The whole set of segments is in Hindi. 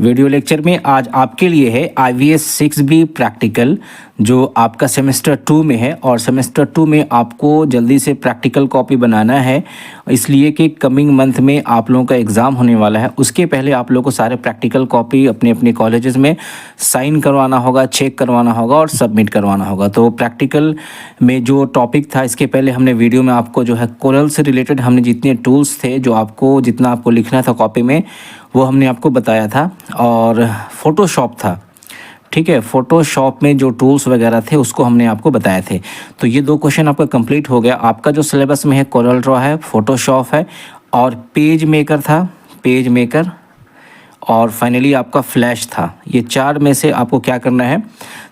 वीडियो लेक्चर में आज आपके लिए है IVS 6B प्रैक्टिकल, जो आपका सेमेस्टर 2 में है। और सेमेस्टर 2 में आपको जल्दी से प्रैक्टिकल कॉपी बनाना है, इसलिए कि कमिंग मंथ में आप लोगों का एग्ज़ाम होने वाला है। उसके पहले आप लोगों को सारे प्रैक्टिकल कॉपी अपने अपने कॉलेजेस में साइन करवाना होगा, चेक करवाना होगा और सबमिट करवाना होगा। तो प्रैक्टिकल में जो टॉपिक था, इसके पहले हमने वीडियो में आपको जो है कोरल से रिलेटेड हमने जितने टूल्स थे, जो आपको जितना आपको लिखना था कॉपी में, वो हमने आपको बताया था। और फ़ोटोशॉप था, ठीक है, फ़ोटोशॉप में जो टूल्स वगैरह थे उसको हमने आपको बताए थे। तो ये 2 क्वेश्चन आपका कंप्लीट हो गया। आपका जो सिलेबस में है कोरल ड्रॉ है, फ़ोटोशॉप है और पेज मेकर था, पेज मेकर, और फाइनली आपका फ्लैश था। ये 4 में से आपको क्या करना है,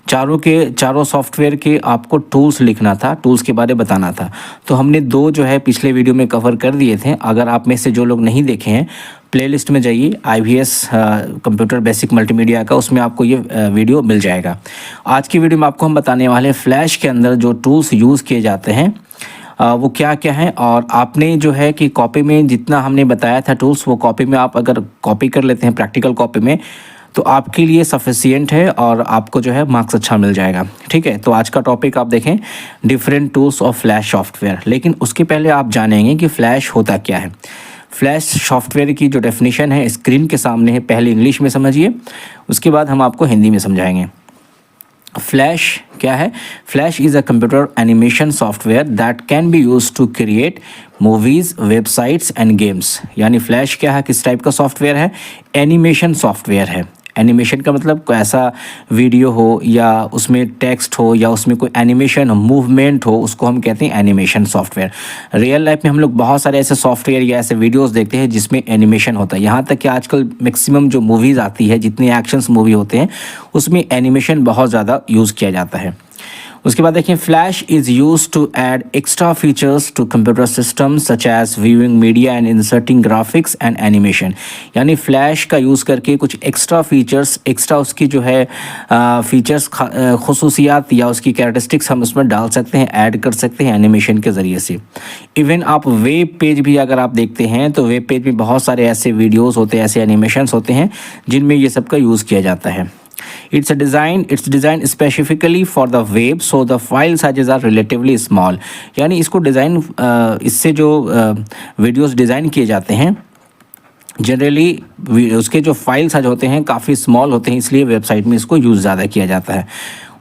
चारों सॉफ्टवेयर के आपको टूल्स लिखना था, टूल्स के बारे में बताना था। तो हमने 2 जो है पिछले वीडियो में कवर कर दिए थे। अगर आप में से जो लोग नहीं देखे हैं, प्लेलिस्ट में जाइए IVS कंप्यूटर बेसिक मल्टीमीडिया का, उसमें आपको ये वीडियो मिल जाएगा। आज की वीडियो में आपको हम बताने वाले फ्लैश के अंदर जो टूल्स यूज़ किए जाते हैं वो क्या क्या हैं। और आपने जो है कि कॉपी में जितना हमने बताया था टूल्स, वो कॉपी में आप अगर कॉपी कर लेते हैं प्रैक्टिकल कॉपी में, तो आपके लिए सफिशिएंट है और आपको जो है मार्क्स अच्छा मिल जाएगा। ठीक है, तो आज का टॉपिक आप देखें, different tools of flash software. लेकिन उसके पहले आप जानेंगे कि फ्लैश होता क्या है। फ्लैश सॉफ्टवेयर की जो डेफिनेशन है स्क्रीन के सामने है, पहले इंग्लिश में समझिए, उसके बाद हम आपको हिंदी में समझाएंगे। फ्लैश क्या है? Flash is a computer animation software that can be use to create movies, websites and games. यानी फ्लैश क्या है, किस टाइप का सॉफ्टवेयर है? एनिमेशन सॉफ्टवेयर है। एनिमेशन का मतलब कोई ऐसा वीडियो हो या उसमें टेक्स्ट हो या उसमें कोई एनिमेशन हो, मूवमेंट हो, उसको हम कहते हैं एनिमेशन सॉफ्टवेयर। रियल लाइफ में हम लोग बहुत सारे ऐसे सॉफ्टवेयर या ऐसे वीडियोस देखते हैं जिसमें एनिमेशन होता है। यहाँ तक कि आजकल मैक्सिमम जो मूवीज़ आती है, जितने एक्शंस मूवी होते हैं, उसमें एनिमेशन बहुत ज़्यादा यूज़ किया जाता है। उसके बाद देखिए, flash is use to add extra features to computer system such as viewing media and inserting graphics and animation. यानी फ्लैश का यूज़ करके कुछ एक्स्ट्रा फीचर्स, एक्स्ट्रा उसकी जो है फीचर्स, खसूसियात या उसकी कैरेक्टरिस्टिक्स हम उसमें डाल सकते हैं, ऐड कर सकते हैं एनिमेशन के ज़रिए से। इवन आप वेब पेज भी अगर आप देखते हैं तो वेब पेज में बहुत सारे ऐसे वीडियोज़ होते हैं, ऐसे एनिमेशंस होते हैं जिनमें ये सब का यूज़ किया जाता है। It's designed specifically for the web, so the file sizes are relatively small। यानी इसको डिज़ाइन, इससे जो वीडियोस डिज़ाइन किए जाते हैं जनरली उसके जो फाइल साइज होते हैं काफ़ी स्मॉल होते हैं, इसलिए वेबसाइट में इसको यूज़ ज़्यादा किया जाता है।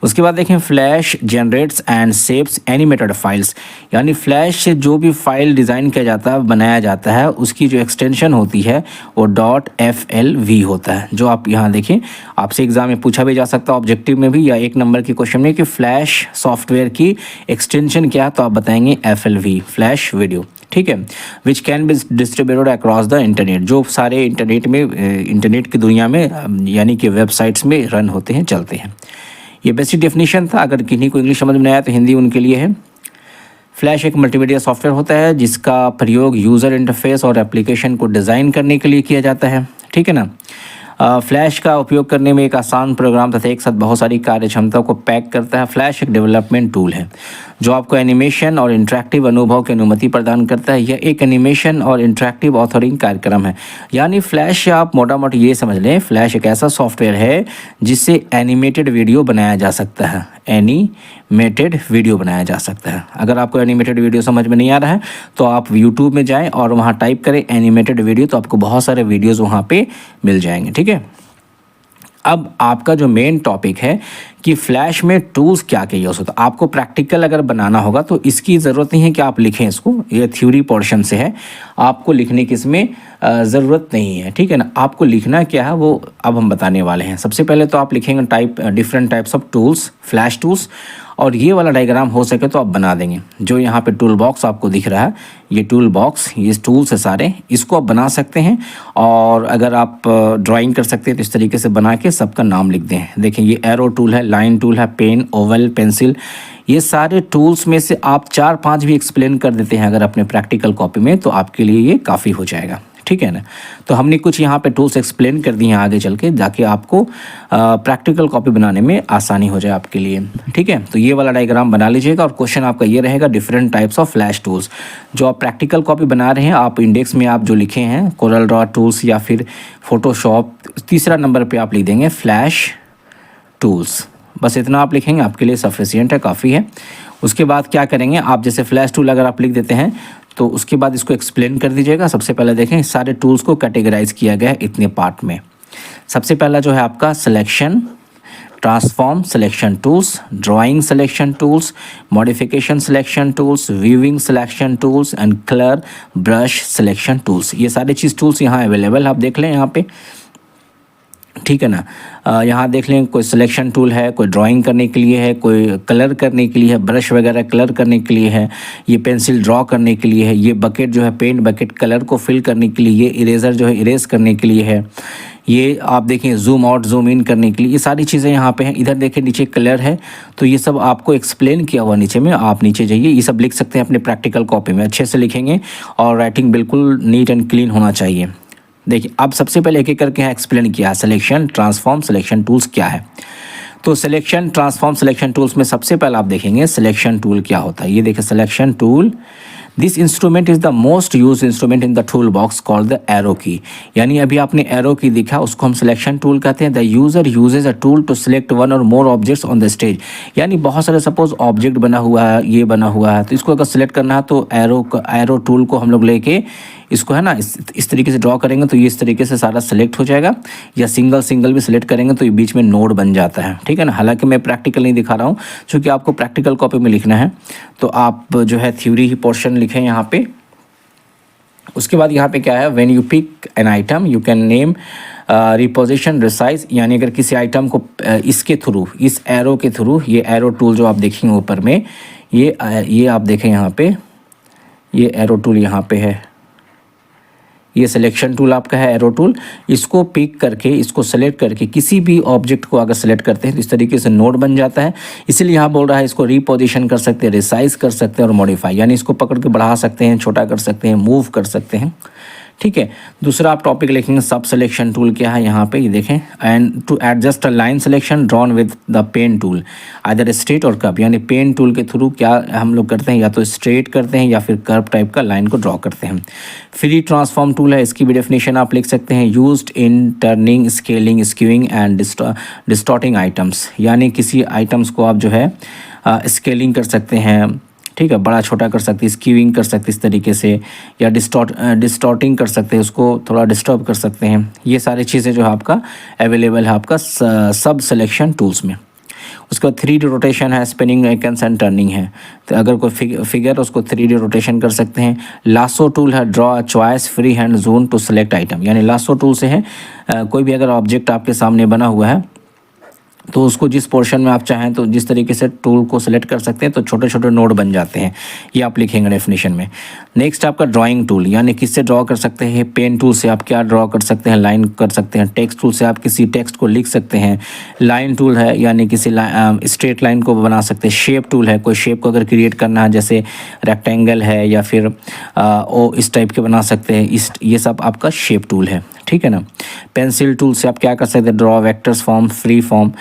उसके बाद देखें, flash generates and saves animated files. यानी फ्लैश से जो भी फाइल डिज़ाइन किया जाता है, बनाया जाता है, उसकी जो एक्सटेंशन होती है वो .FLV होता है। जो आप यहाँ देखें, आपसे एग्ज़ाम में पूछा भी जा सकता है, ऑब्जेक्टिव में भी या 1 नंबर के क्वेश्चन में, कि फ्लैश सॉफ्टवेयर की एक्सटेंशन क्या है, तो आप बताएंगे FLV, फ्लैश वीडियो। ठीक है, which can be distributed across the internet. जो सारे इंटरनेट में, इंटरनेट की दुनिया में, यानी कि वेबसाइट्स में रन होते हैं, चलते हैं। ये बेसिक डेफिनेशन था। अगर किन्हीं को इंग्लिश समझ में नहीं आया तो हिंदी उनके लिए है। फ्लैश एक मल्टीमीडिया सॉफ्टवेयर होता है जिसका प्रयोग यूज़र इंटरफेस और एप्लीकेशन को डिज़ाइन करने के लिए किया जाता है। ठीक है ना। फ्लैश का उपयोग करने में एक आसान प्रोग्राम तथा एक साथ बहुत सारी कार्य क्षमता को पैक करता है। फ्लैश एक डेवलपमेंट टूल है जो आपको एनिमेशन और इंटरेक्टिव अनुभव की अनुमति प्रदान करता है। यह एक एनिमेशन और इंटरेक्टिव ऑथरिंग कार्यक्रम है। यानी फ्लैश से आप मोटा मोटी ये समझ लें, फ्लैश एक ऐसा सॉफ्टवेयर है जिससे एनिमेटेड वीडियो बनाया जा सकता है। एनिमेटेड वीडियो बनाया जा सकता है। अगर आपको एनिमेटेड वीडियो समझ में नहीं आ रहा है तो आप यूट्यूब में जाएँ और वहाँ टाइप करें एनिमेटेड वीडियो, तो आपको बहुत सारे वीडियोज़ वहाँ पर मिल जाएंगे। ठीक है, अब आपका जो मेन टॉपिक है कि फ्लैश में टूल्स क्या क्या यूज़ होता है। आपको प्रैक्टिकल अगर बनाना होगा तो इसकी ज़रूरत नहीं है कि आप लिखें इसको, ये थ्योरी पोर्शन से है, आपको लिखने की इसमें ज़रूरत नहीं है। ठीक है ना। आपको लिखना क्या है वो अब हम बताने वाले हैं। सबसे पहले तो आप लिखेंगे different types of tools, flash tools, और ये वाला डायग्राम हो सके तो आप बना देंगे। जो यहाँ पे टूल बॉक्स आपको दिख रहा है, ये टूल बॉक्स, ये टूल्स है सारे, इसको आप बना सकते हैं। और अगर आप ड्राइंग कर सकते हैं तो इस तरीके से बना के सबका नाम लिख दें। देखें, ये एरो टूल है, लाइन टूल है, पेन, ओवल, पेंसिल, ये सारे टूल्स में से आप 4-5 भी एक्सप्लेन कर देते हैं अगर अपने प्रैक्टिकल कॉपी में, तो आपके लिए ये काफ़ी हो जाएगा। ठीक है ना। तो हमने कुछ यहाँ पे टूल्स एक्सप्लेन कर दिए हैं आगे चल के, ताकि आपको प्रैक्टिकल कॉपी बनाने में आसानी हो जाए आपके लिए, ठीक है। तो ये वाला डायग्राम बना लीजिएगा और क्वेश्चन आपका ये रहेगा, different types of flash tools. जो आप प्रैक्टिकल कॉपी बना रहे हैं, आप इंडेक्स में आप जो लिखे हैं कोरल ड्रॉ टूल्स या फिर फोटोशॉप, तीसरा नंबर पर आप लिख देंगे फ्लैश टूल्स। बस इतना आप लिखेंगे, आपके लिए सफिशिएंट है, काफ़ी है। उसके बाद क्या करेंगे आप, जैसे फ्लैश टूल अगर आप लिख देते हैं तो उसके बाद इसको एक्सप्लेन कर दीजिएगा। सबसे पहले देखें, सारे टूल्स को कैटेगराइज किया गया है इतने पार्ट में। सबसे पहला जो है आपका selection, transform selection tools, drawing selection tools, modification selection tools, viewing selection tools and colour brush selection tools. ये सारे चीज़ टूल्स यहाँ अवेलेबल, आप देख लें यहाँ पे, ठीक है ना। यहाँ देख लें, कोई सिलेक्शन टूल है, कोई ड्राइंग करने के लिए है, कोई कलर करने के लिए है, ब्रश वगैरह कलर करने के लिए है, ये पेंसिल ड्रॉ करने के लिए है, ये बकेट जो है पेंट बकेट कलर को फिल करने के लिए, ये इरेज़र जो है इरेज करने के लिए है, ये आप देखें जूम आउट जूम इन करने के लिए, ये सारी चीज़ें यहाँ पे हैं। इधर देखें नीचे कलर है, तो ये सब आपको एक्सप्लेन किया हुआ नीचे में, आप नीचे जाइए, ये सब लिख सकते हैं अपने प्रैक्टिकल कॉपी में, अच्छे से लिखेंगे और राइटिंग बिल्कुल नीट एंड क्लीन होना चाहिए। देखिए अब सबसे पहले एक एक करके यहाँ एक्सप्लेन किया है सिलेक्शन ट्रांसफॉर्म सिलेक्शन टूल्स क्या है। तो सिलेक्शन ट्रांसफॉर्म सिलेक्शन टूल्स में सबसे पहले आप देखेंगे सिलेक्शन टूल क्या होता है। ये देखिए selection tool, this instrument is the most use instrument in the tool box called the arrow की। यानी अभी आपने एरो की देखा, उसको हम सिलेक्शन टूल कहते हैं। The user uses a tool to select one और more objects on the stage. यानी बहुत सारे सपोज ऑब्जेक्ट बना हुआ है, ये बना हुआ है, तो इसको अगर सिलेक्ट करना है तो एरो टूल को हम लोग लेके इसको है ना इस तरीके से ड्रॉ करेंगे तो ये इस तरीके से सारा सेलेक्ट हो जाएगा, या सिंगल भी सिलेक्ट करेंगे तो ये बीच में नोड बन जाता है, ठीक है ना। हालांकि मैं प्रैक्टिकल नहीं दिखा रहा हूँ, क्योंकि आपको प्रैक्टिकल कॉपी में लिखना है, तो आप जो है थ्योरी ही पोर्शन लिखें यहाँ पे। उसके बाद यहाँ पे क्या है, when you pick an item you can name reposition resize. यानी अगर किसी आइटम को इसके थ्रू, इस एरो के थ्रू, ये एरो टूल जो आप देखेंगे ऊपर में, ये आप देखें यहाँ पे, ये एरो टूल यहाँ पे है, ये सिलेक्शन टूल आपका है एरो टूल। इसको पिक करके, इसको सेलेक्ट करके किसी भी ऑब्जेक्ट को अगर सेलेक्ट करते हैं तो इस तरीके से नोड बन जाता है। इसीलिए यहाँ बोल रहा है इसको रिपोजिशन कर सकते हैं, रिसाइज कर सकते हैं और मॉडिफाई, यानी इसको पकड़ के बढ़ा सकते हैं, छोटा कर सकते हैं, मूव कर सकते हैं, ठीक है। दूसरा आप टॉपिक लिखेंगे सब सिलेक्शन टूल क्या है, यहाँ पे ये देखें, and to adjust a line selection drawn with the pen tool either straight or curve. यानी पेन टूल के थ्रू क्या हम लोग करते हैं, या तो स्ट्रेट करते हैं या फिर कर्व टाइप का लाइन को ड्रॉ करते हैं। फ्री ट्रांसफॉर्म टूल है, इसकी भी डेफिनेशन आप लिख सकते हैं, used in turning scaling skewing and distorting items. यानी किसी आइटम्स को आप जो है स्केलिंग कर सकते हैं, ठीक है, बड़ा छोटा कर सकते हैं, स्क्यूइंग कर सकते हैं इस तरीके से, या डिस्टॉर्टिंग कर सकते हैं, उसको थोड़ा डिस्टर्ब कर सकते हैं। ये सारी चीज़ें जो है आपका अवेलेबल है आपका सब सिलेक्शन टूल्स में। उसके बाद 3D रोटेशन है, स्पिनिंग आइकन्स एंड टर्निंग है, तो अगर कोई फिगर उसको 3D रोटेशन कर सकते हैं। लासो टूल है, draw choice free hand zone to select item. यानी लासो टूल से है कोई भी अगर ऑब्जेक्ट आपके सामने बना हुआ है तो उसको जिस पोर्शन में आप चाहें तो जिस तरीके से टूल को सेलेक्ट कर सकते हैं, तो छोटे छोटे नोड बन जाते हैं, ये आप लिखेंगे डेफिनेशन में। नेक्स्ट आपका ड्राइंग टूल, यानी किससे ड्रॉ कर सकते हैं, पेन टूल से आप क्या ड्रॉ कर सकते हैं, लाइन कर सकते हैं। टेक्स्ट टूल से आप किसी टेक्स्ट को लिख सकते हैं। लाइन टूल है, यानी किसी स्ट्रेट लाइन को बना सकते हैं। शेप टूल है, कोई शेप को अगर क्रिएट करना है, जैसे रेक्टेंगल है या फिर इस टाइप के बना सकते हैं, ये सब आपका शेप टूल है, ठीक है ना। पेंसिल टूल से आप क्या कर सकते हैं, draw vectors form free form.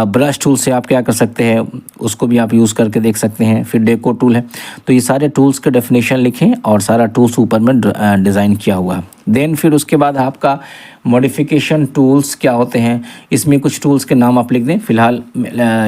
Brush tool से आप क्या कर सकते हैं, उसको भी आप यूज़ करके देख सकते हैं। फिर डेको टूल है, तो ये सारे टूल्स के डेफिनेशन लिखें और सारा टूल्स ऊपर में डिज़ाइन किया हुआ है। देन फिर उसके बाद आपका मॉडिफिकेशन टूल्स क्या होते हैं, इसमें कुछ टूल्स के नाम आप लिख दें। फिलहाल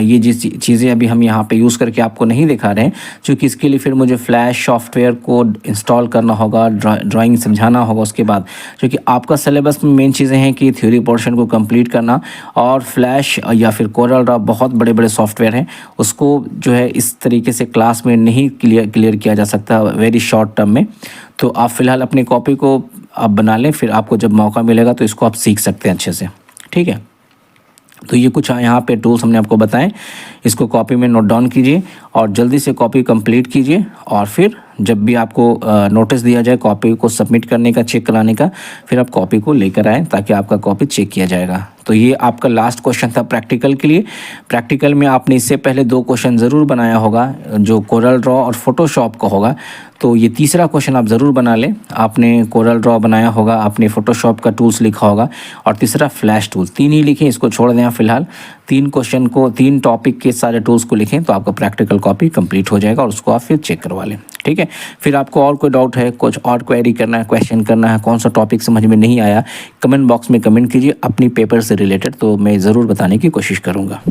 ये जिस चीज़ें अभी हम यहाँ पे यूज़ करके आपको नहीं दिखा रहे हैं, क्योंकि इसके लिए फिर मुझे फ्लैश सॉफ्टवेयर को इंस्टॉल करना होगा, ड्राइंग समझाना होगा उसके बाद, क्योंकि आपका सिलेबस में मेन चीज़ें हैं कि थ्योरी पोर्शन को कंप्लीट करना, और फ्लैश या फिर कोरल ड्रॉ बहुत बड़े बड़े सॉफ्टवेयर हैं, उसको जो है इस तरीके से क्लास में नहीं क्लियर किया जा सकता वेरी शॉर्ट टर्म में। तो आप फ़िलहाल अपनी कॉपी को आप बना लें, फिर आपको जब मौका मिलेगा तो इसको आप सीख सकते हैं अच्छे से, ठीक है। तो ये कुछ यहाँ पे टूल्स हमने आपको बताएं, इसको कॉपी में नोट डाउन कीजिए और जल्दी से कॉपी कंप्लीट कीजिए, और फिर जब भी आपको नोटिस दिया जाए कॉपी को सबमिट करने का, चेक कराने का, फिर आप कॉपी को लेकर आएँ ताकि आपका कॉपी चेक किया जाएगा। तो ये आपका लास्ट क्वेश्चन था प्रैक्टिकल के लिए। प्रैक्टिकल में आपने इससे पहले 2 क्वेश्चन ज़रूर बनाया होगा जो कोरल ड्रॉ और फोटोशॉप का होगा, तो ये तीसरा क्वेश्चन आप ज़रूर बना लें। आपने कोरल ड्रॉ बनाया होगा, आपने फोटोशॉप का टूल्स लिखा होगा और तीसरा फ्लैश टूल्स, 3 ही लिखें, इसको छोड़ दें फिलहाल। 3 क्वेश्चन को 3 टॉपिक के सारे टूल्स को लिखें तो आपका प्रैक्टिकल कॉपी कंप्लीट हो जाएगा और उसको आप फिर चेक करवा लें, ठीक है। फिर आपको और कोई डाउट है, कुछ और क्वेरी करना है, क्वेश्चन करना है, कौन सा टॉपिक समझ में नहीं आया, कमेंट बॉक्स में कमेंट कीजिए अपनी पेपर से रिलेटेड, तो मैं ज़रूर बताने की कोशिश करूँगा।